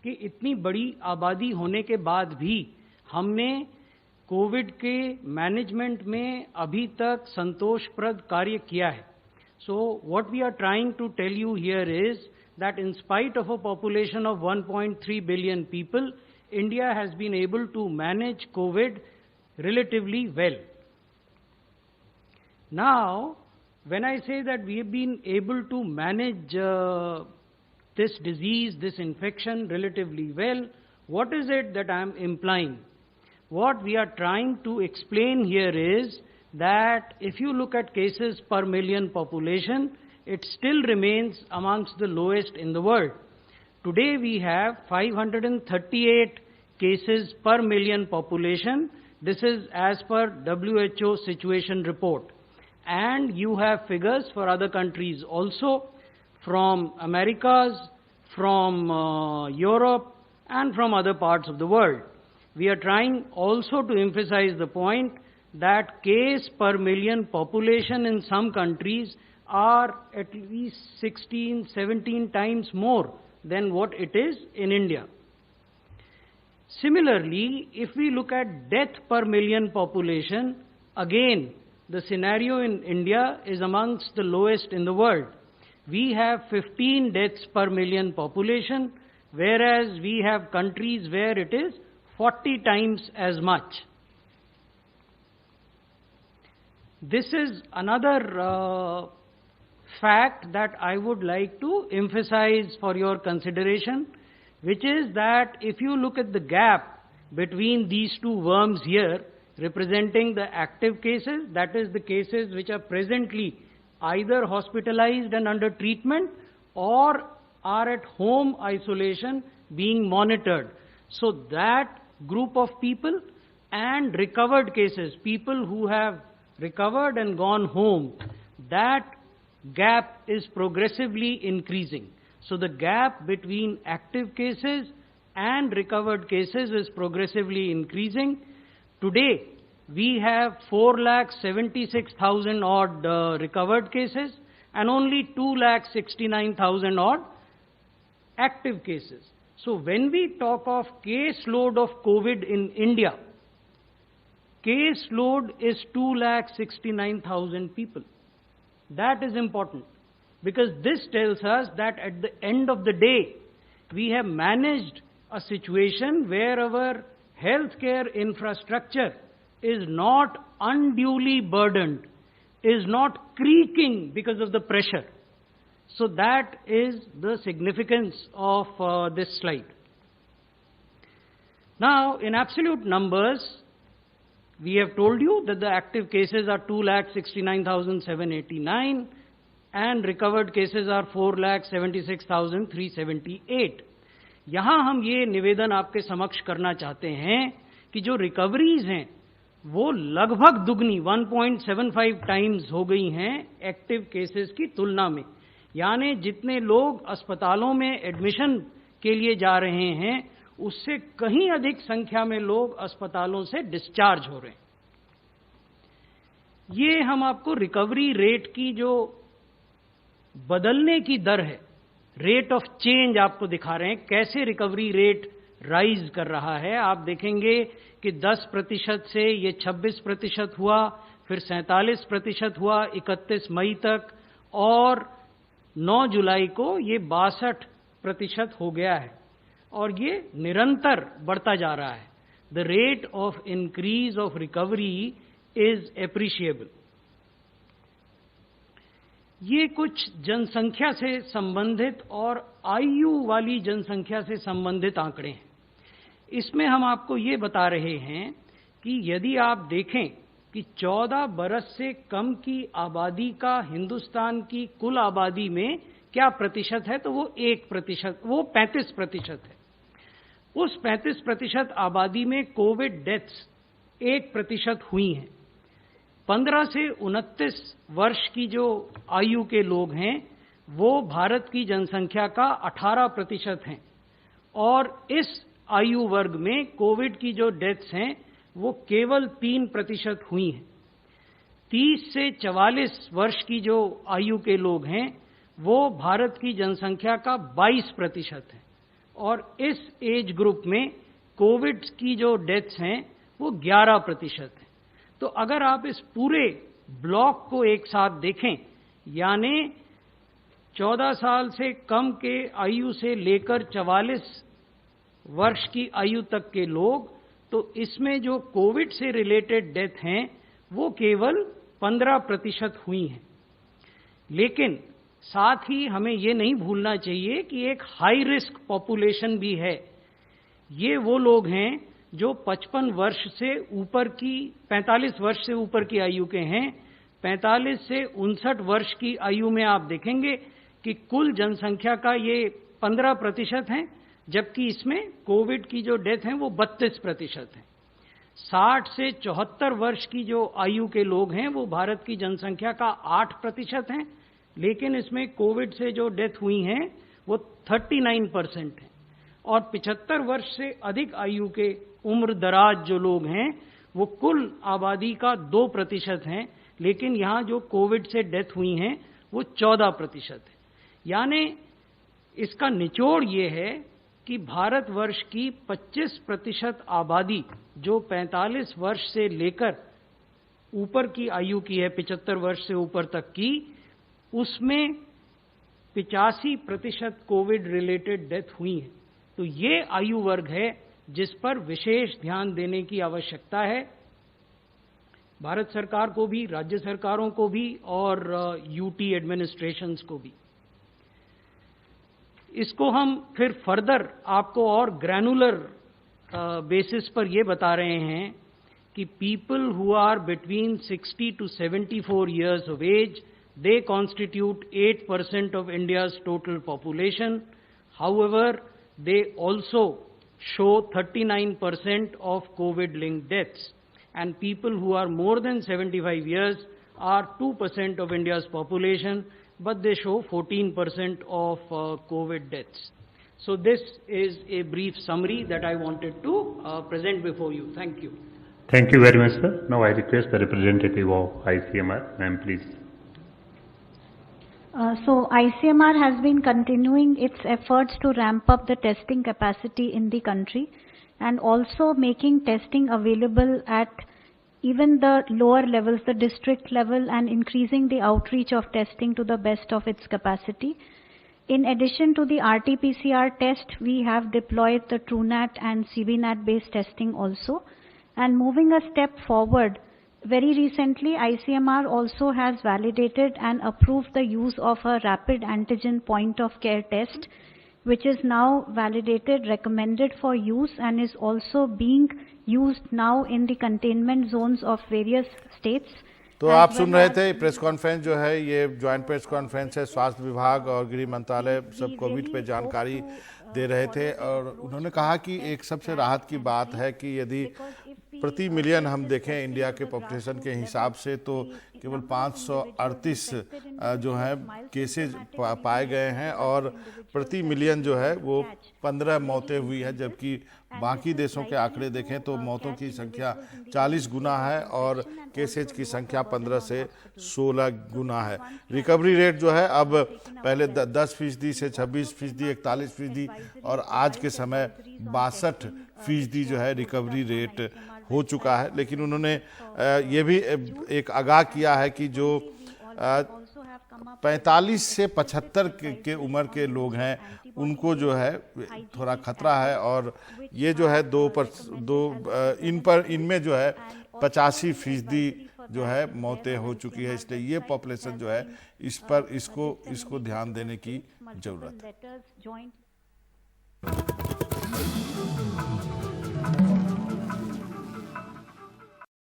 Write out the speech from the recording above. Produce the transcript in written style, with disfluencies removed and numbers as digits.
कि इतनी बड़ी आबादी होने के बाद भी हमने कोविड के मैनेजमेंट में अभी तक संतोषप्रद कार्य किया है. So what we are trying to tell you here is that in spite of a population of 1.3 billion people, India has been able to manage COVID relatively well. Now, when I say that we have been able to manage this disease, this infection relatively well, what is it that I am implying? What we are trying to explain here is that if you look at cases per million population, it still remains amongst the lowest in the world. Today we have 538 cases per million population. This is as per WHO situation report. And you have figures for other countries also, from Americas, from Europe, and from other parts of the world. We are trying also to emphasize the point that case per million population in some countries are at least 16, 17 times more than what it is in India. Similarly, if we look at death per million population, again, the scenario in India is amongst the lowest in the world. We have 15 deaths per million population, whereas we have countries where it is 40 times as much. This is another fact that I would like to emphasize for your consideration, which is that if you look at the gap between these two worms here, representing the active cases, that is the cases which are presently either hospitalized and under treatment or are at home isolation being monitored. So that group of people and recovered cases, people who have recovered and gone home, that gap is progressively increasing. So the gap between active cases and recovered cases is progressively increasing. Today, we have 4,76,000 odd recovered cases and only 2,69,000 odd active cases. So when we talk of caseload of COVID in India, caseload is 2,69,000 people. That is important because this tells us that at the end of the day, we have managed a situation where our healthcare infrastructure is not unduly burdened, is not creaking because of the pressure. So that is the significance of this slide. Now, in absolute numbers, we have told you that the active cases are 2,69,789 and recovered cases are 4,76,378. यहाँ हम ये निवेदन आपके समक्ष करना चाहते हैं कि जो रिकवरीज हैं वो लगभग दुगनी 1.75 टाइम्स हो गई हैं एक्टिव केसेस की तुलना में. यानी जितने लोग अस्पतालों में एडमिशन के लिए जा रहे हैं उससे कहीं अधिक संख्या में लोग अस्पतालों से डिस्चार्ज हो रहे हैं. ये हम आपको रिकवरी रेट की जो बदलने की दर है, रेट ऑफ चेंज आपको दिखा रहे हैं, कैसे रिकवरी रेट राइज कर रहा है. आप देखेंगे कि 10% से ये 26% हुआ, फिर 47% हुआ 31 मई तक और 9 जुलाई को ये 62% हो गया है और ये निरंतर बढ़ता जा रहा है. The rate of increase of recovery is appreciable. ये कुछ जनसंख्या से संबंधित और आयु वाली जनसंख्या से संबंधित आंकड़े हैं. इसमें हम आपको ये बता रहे हैं कि यदि आप देखें कि 14 बरस से कम की आबादी का हिंदुस्तान की कुल आबादी में क्या प्रतिशत है, तो वो 35% है. उस 35% आबादी में कोविड डेथ्स 1% हुई हैं. 15 से 29 वर्ष की जो आयु के लोग हैं वो भारत की जनसंख्या का 18% हैं और इस आयु वर्ग में कोविड की जो डेथ्स हैं वो केवल 3% हुई हैं. 30 से 44 वर्ष की जो आयु के लोग हैं वो भारत की जनसंख्या का 22% है और इस एज ग्रुप में कोविड की जो डेथ्स हैं वो 11% है। तो अगर आप इस पूरे ब्लॉक को एक साथ देखें, यानी 14 साल से कम के आयु से लेकर 44 वर्ष की आयु तक के लोग, तो इसमें जो कोविड से रिलेटेड डेथ हैं वो केवल 15% हुई हैं। लेकिन साथ ही हमें ये नहीं भूलना चाहिए कि एक हाई रिस्क पॉपुलेशन भी है। ये वो लोग हैं जो 55 वर्ष से ऊपर की 45 वर्ष से ऊपर की आयु के हैं। 45 से 59 वर्ष की आयु में आप देखेंगे कि कुल जनसंख्या का ये 15% है, जबकि इसमें कोविड की जो डेथ है वो 32% है। 60 से 74 वर्ष की जो आयु के लोग हैं वो भारत की जनसंख्या का 8% हैं, लेकिन इसमें कोविड से जो डेथ हुई हैं वो 39% है। और 75 वर्ष से अधिक आयु के उम्र दराज जो लोग हैं वो कुल आबादी का 2% हैं, लेकिन यहाँ जो कोविड से डेथ हुई हैं वो 14% है। यानी इसका निचोड़ ये है कि भारतवर्ष की 25% आबादी जो 45 वर्ष से लेकर ऊपर की आयु की है, 75 वर्ष से ऊपर तक की, उसमें 85% कोविड रिलेटेड डेथ हुई है। तो ये आयु वर्ग है जिस पर विशेष ध्यान देने की आवश्यकता है, भारत सरकार को भी, राज्य सरकारों को भी और यूटी एडमिनिस्ट्रेशंस को भी। इसको हम फिर फर्दर आपको और ग्रैनुलर बेसिस पर ये बता रहे हैं कि people who are between 60 to 74 years of age, they constitute 8% of India's total population. However, they also show 39% of COVID-linked deaths. And people who are more than 75 years are 2% of India's population, but they show 14% of COVID deaths. So this is a brief summary that I wanted to present before you. Thank you. Thank you very much, sir. Now I request the representative of ICMR, ma'am, please. So ICMR has been continuing its efforts to ramp up the testing capacity in the country and also making testing available at even the lower levels, the district level, and increasing the outreach of testing to the best of its capacity. In addition to the RT-PCR test, we have deployed the TrueNat and CBNat based testing also. And moving a step forward, very recently ICMR also has validated and approved the use of a rapid antigen point of care test, which is now validated, recommended for use, and is also being used now in the containment zones of various states. तो आप सुन रहे थे press conference जो है ये joint press conference है, स्वास्थ्य विभाग और गृह मंत्रालय सब कोविड पे जानकारी दे रहे थे और उन्होंने कहा कि एक सबसे राहत की बात है कि यदि प्रति मिलियन हम देखें इंडिया के पॉपुलेशन के हिसाब से तो केवल 538 जो है केसेज पाए गए हैं और प्रति मिलियन जो है वो 15 मौतें हुई है, जबकि बाकी देशों के आंकड़े देखें तो मौतों की संख्या 40 गुना है और केसेज की संख्या 15 से 16 गुना है। रिकवरी रेट जो है अब पहले 10% से 26%, 41% और आज के समय 62% जो है रिकवरी रेट हो चुका है। लेकिन उन्होंने ये भी एक आगाह किया है कि जो 45 से 75 के उम्र के लोग हैं उनको जो है थोड़ा खतरा है और ये जो है इनमें जो है 85% जो है मौतें हो चुकी है। इसलिए ये पॉपुलेशन जो है इस पर इसको ध्यान देने की जरूरत है।